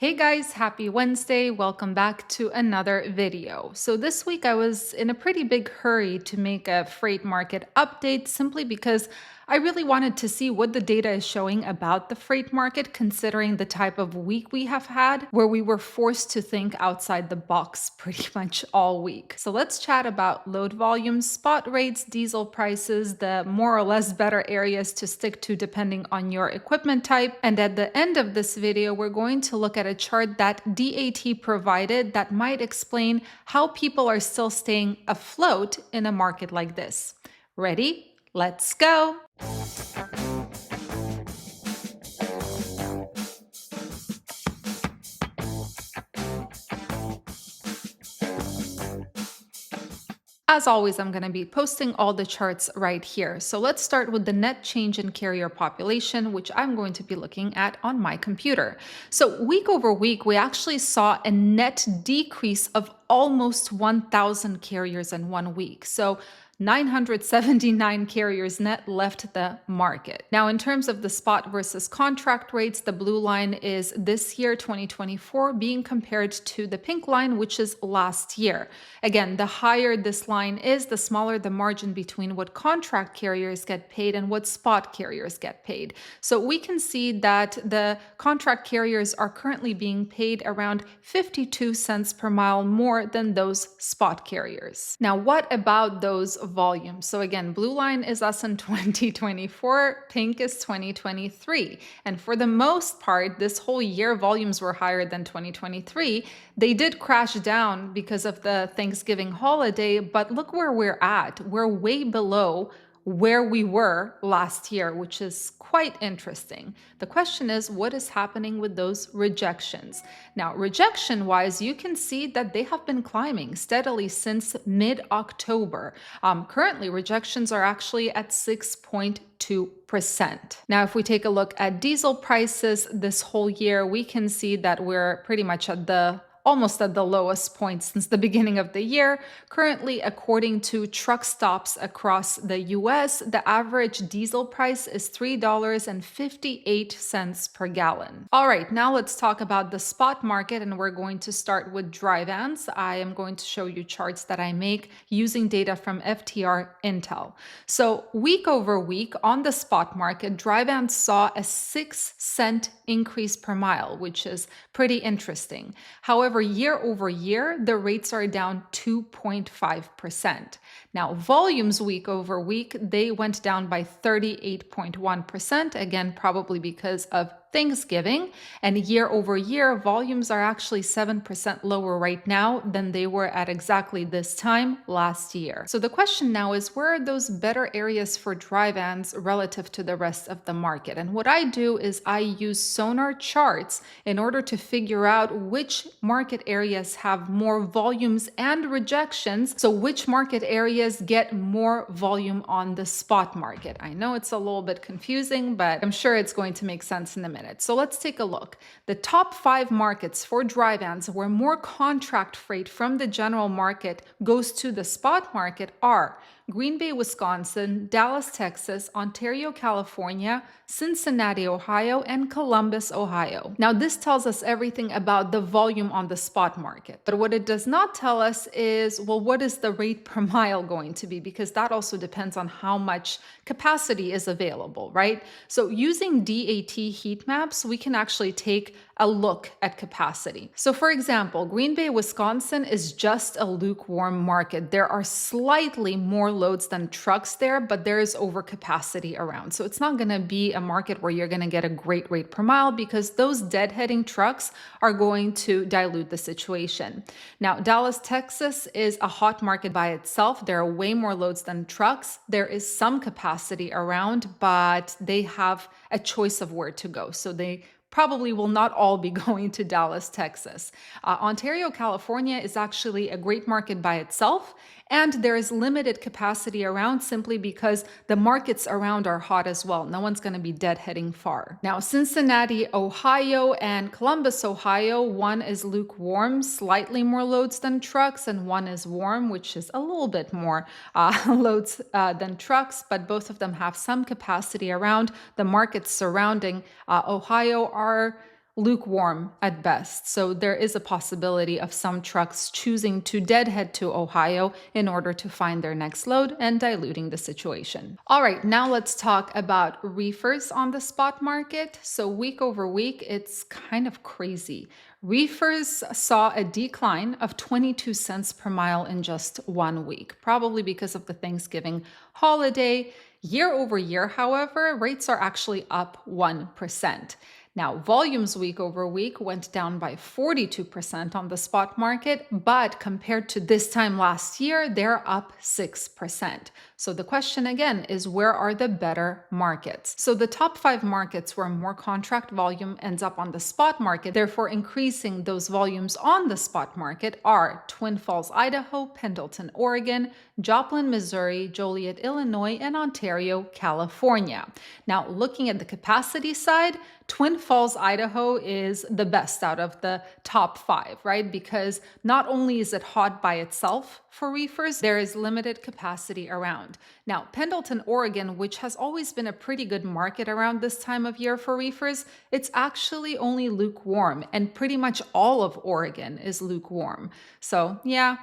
Hey guys, happy Wednesday. Welcome back to another video. So this week I was in a pretty big hurry to make a freight market update simply because I really wanted to see what the data is showing about the freight market, considering the type of week we have had where we were forced to think outside the box pretty much all week. So let's chat about load volumes, spot rates, diesel prices, the more or less better areas to stick to depending on your equipment type. And at the end of this video, we're going to look at a chart that DAT provided that might explain how people are still staying afloat in a market like this. Ready? Let's go! As always, I'm going to be posting all the charts right here. So let's start with the net change in carrier population, which I'm going to be looking at on my computer. So week over week, we actually saw a net decrease of almost 1,000 carriers in 1 week. So 979 carriers net left the market. Now, in terms of the spot versus contract rates, the blue line is this year, 2024, being compared to the pink line, which is last year. Again, the higher this line is, the smaller the margin between what contract carriers get paid and what spot carriers get paid. So we can see that the contract carriers are currently being paid around 52 cents per mile more than those spot carriers. Now, what about those volumes? So again, blue line is us in 2024, pink is 2023. And for the most part, this whole year volumes were higher than 2023. They did crash down because of the Thanksgiving holiday, but look where we're at. We're way below where we were last year, which is quite interesting. The question is, what is happening with those rejections? Now, rejection wise, you can see that they have been climbing steadily since mid-October. Currently, rejections are actually at 6.2%. Now, if we take a look at diesel prices this whole year, we can see that we're pretty much almost at the lowest point since the beginning of the year. Currently, according to truck stops across the US, the average diesel price is $3.58 per gallon. All right, now let's talk about the spot market, and we're going to start with dry vans. I am going to show you charts that I make using data from FTR Intel. So week over week on the spot market, dry vans saw a 6-cent increase per mile, which is pretty interesting. However, year over year, the rates are down 2.5%. Now, volumes week over week, they went down by 38.1%, again, probably because of Thanksgiving, and year over year, volumes are actually 7% lower right now than they were at exactly this time last year. So the question now is, where are those better areas for dry vans relative to the rest of the market? And what I do is I use sonar charts in order to figure out which market areas have more volumes and rejections. So which market areas get more volume on the spot market? I know it's a little bit confusing, but I'm sure it's going to make sense in a minute. So let's take a look. The top 5 markets for dry vans where more contract freight from the general market goes to the spot market are Green Bay, Wisconsin, Dallas, Texas, Ontario, California, Cincinnati, Ohio, and Columbus, Ohio. Now, this tells us everything about the volume on the spot market. But what it does not tell us is, well, what is the rate per mile going to be? Because that also depends on how much capacity is available, right? So using DAT heat maps, we can actually take a look at capacity. So for example, Green Bay, Wisconsin is just a lukewarm market. There are slightly more loads than trucks there, but there is overcapacity around. So it's not going to be a market where you're going to get a great rate per mile because those deadheading trucks are going to dilute the situation. Now, Dallas, Texas is a hot market by itself. There are way more loads than trucks. There is some capacity around, but they have a choice of where to go. So they probably will not all be going to Dallas, Texas. Ontario, California is actually a great market by itself, and there is limited capacity around simply because the markets around are hot as well. No one's going to be deadheading far. Now, Cincinnati, Ohio, and Columbus, Ohio, one is lukewarm, slightly more loads than trucks, and one is warm, which is a little bit more loads than trucks, but both of them have some capacity around. The markets surrounding Ohio are lukewarm at best. So there is a possibility of some trucks choosing to deadhead to Ohio in order to find their next load and diluting the situation. All right, now let's talk about reefers on the spot market. So week over week, it's kind of crazy. Reefers saw a decline of 22 cents per mile in just 1 week, probably because of the Thanksgiving holiday. Year over year, however, rates are actually up 1%. Now, volumes week over week went down by 42% on the spot market, but compared to this time last year, they're up 6%. So the question again is, where are the better markets? So the top 5 markets where more contract volume ends up on the spot market, therefore increasing those volumes on the spot market, are Twin Falls, Idaho, Pendleton, Oregon, Joplin, Missouri, Joliet, Illinois, and Ontario, California. Now, looking at the capacity side, Twin Falls, Idaho is the best out of the top 5, right? Because not only is it hot by itself for reefers, there is limited capacity around. Now, Pendleton, Oregon, which has always been a pretty good market around this time of year for reefers, it's actually only lukewarm, and pretty much all of Oregon is lukewarm. So yeah,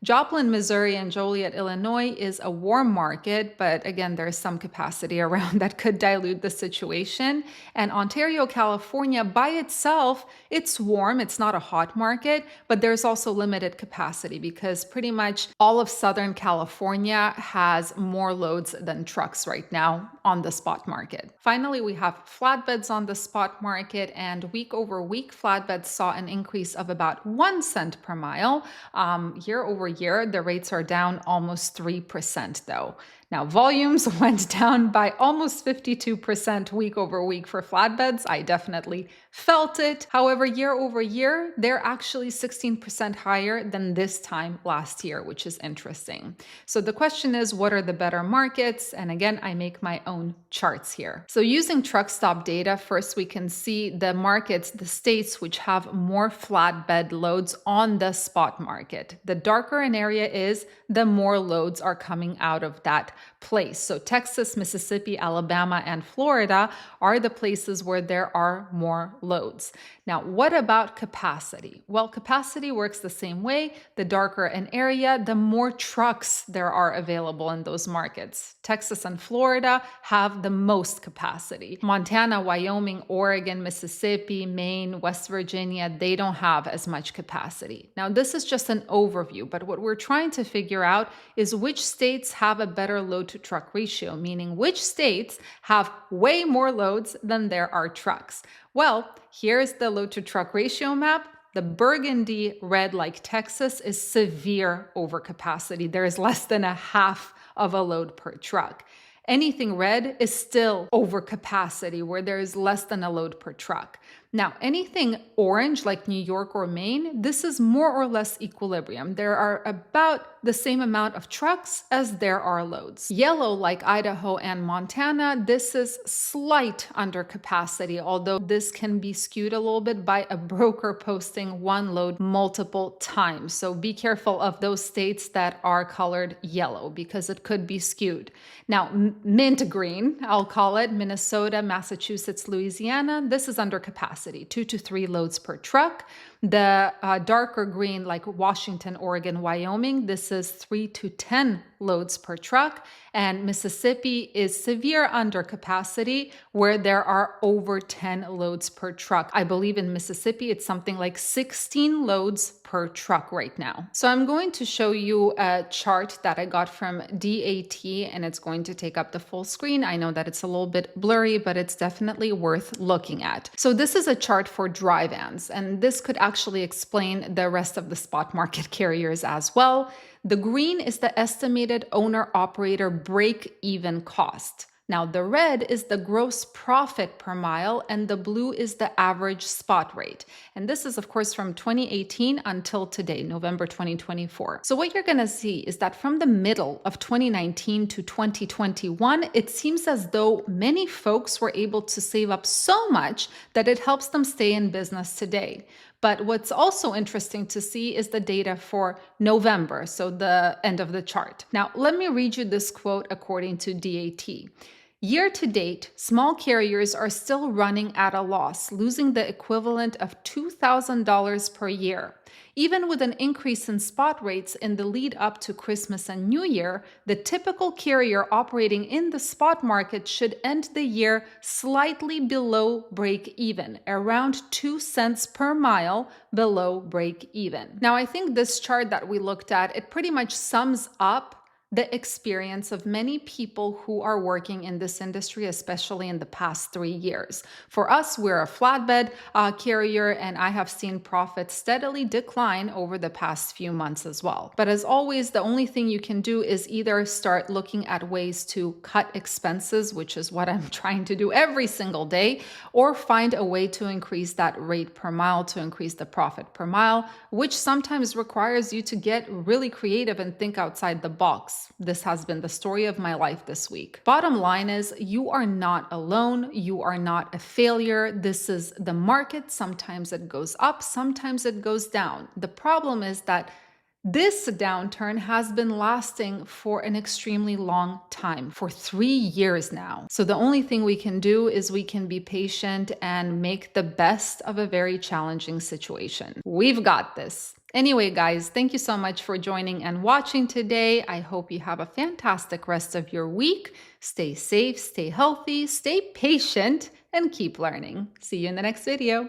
Joplin, Missouri, and Joliet, Illinois is a warm market, but again, there's some capacity around that could dilute the situation. And Ontario, California, by itself, it's warm. It's not a hot market, but there's also limited capacity because pretty much all of Southern California has more loads than trucks right now on the spot market. Finally, we have flatbeds on the spot market, and week over week, flatbeds saw an increase of about 1 cent per mile. Year over year, the rates are down almost 3% though. Now, volumes went down by almost 52% week over week for flatbeds. I definitely felt it. However, year over year, they're actually 16% higher than this time last year, which is interesting. So the question is, what are the better markets? And again, I make my own charts here. So using truck stop data, first we can see the markets, the states which have more flatbed loads on the spot market. The darker an area is, the more loads are coming out of that place. So Texas, Mississippi, Alabama, and Florida are the places where there are more loads. Now, what about capacity? Well, capacity works the same way. The darker an area, the more trucks there are available in those markets. Texas and Florida have the most capacity. Montana, Wyoming, Oregon, Mississippi, Maine, West Virginia, they don't have as much capacity. Now, this is just an overview, but what we're trying to figure out is which states have a better load to truck ratio, meaning which states have way more loads than there are trucks. Well, here's the load to truck ratio map. The burgundy red, like Texas, is severe overcapacity. There is less than a half of a load per truck. Anything red is still overcapacity, where there is less than a load per truck. Now, anything orange, like New York or Maine, this is more or less equilibrium. There are about the same amount of trucks as there are loads. Yellow, like Idaho and Montana, this is slight undercapacity, although this can be skewed a little bit by a broker posting one load multiple times. So be careful of those states that are colored yellow because it could be skewed. Now, mint green, I'll call it, Minnesota, Massachusetts, Louisiana, this is under capacity, 2 to 3 loads per truck. The darker green, like Washington, Oregon, Wyoming, this is 3 to 10 loads per truck. And Mississippi is severe undercapacity, where there are over 10 loads per truck. I believe in Mississippi, it's something like 16 loads per truck right now. So I'm going to show you a chart that I got from DAT, and it's going to take up the full screen. I know that it's a little bit blurry, but it's definitely worth looking at. So this is a chart for dry vans, and this could actually explain the rest of the spot market carriers as well. The green is the estimated owner-operator break-even cost. Now, the red is the gross profit per mile, and the blue is the average spot rate. And this is, of course, from 2018 until today, November 2024. So what you're going to see is that from the middle of 2019 to 2021, it seems as though many folks were able to save up so much that it helps them stay in business today. But what's also interesting to see is the data for November, so the end of the chart. Now, let me read you this quote according to DAT. Year to date, small carriers are still running at a loss, losing the equivalent of $2,000 per year. Even with an increase in spot rates in the lead up to Christmas and New Year, the typical carrier operating in the spot market should end the year slightly below break even, around 2 cents per mile below break even. Now, I think this chart that we looked at, it pretty much sums up the experience of many people who are working in this industry, especially in the past 3 years. For us, we're a flatbed carrier, and I have seen profits steadily decline over the past few months as well. But as always, the only thing you can do is either start looking at ways to cut expenses, which is what I'm trying to do every single day, or find a way to increase that rate per mile, to increase the profit per mile, which sometimes requires you to get really creative and think outside the box. This has been the story of my life this week. Bottom line is, you are not alone. You are not a failure. This is the market. Sometimes it goes up, sometimes it goes down. The problem is that this downturn has been lasting for an extremely long time, for 3 years now. So the only thing we can do is we can be patient and make the best of a very challenging situation. We've got this. Anyway, guys, thank you so much for joining and watching today. I hope you have a fantastic rest of your week. Stay safe, stay healthy, stay patient, and keep learning. See you in the next video.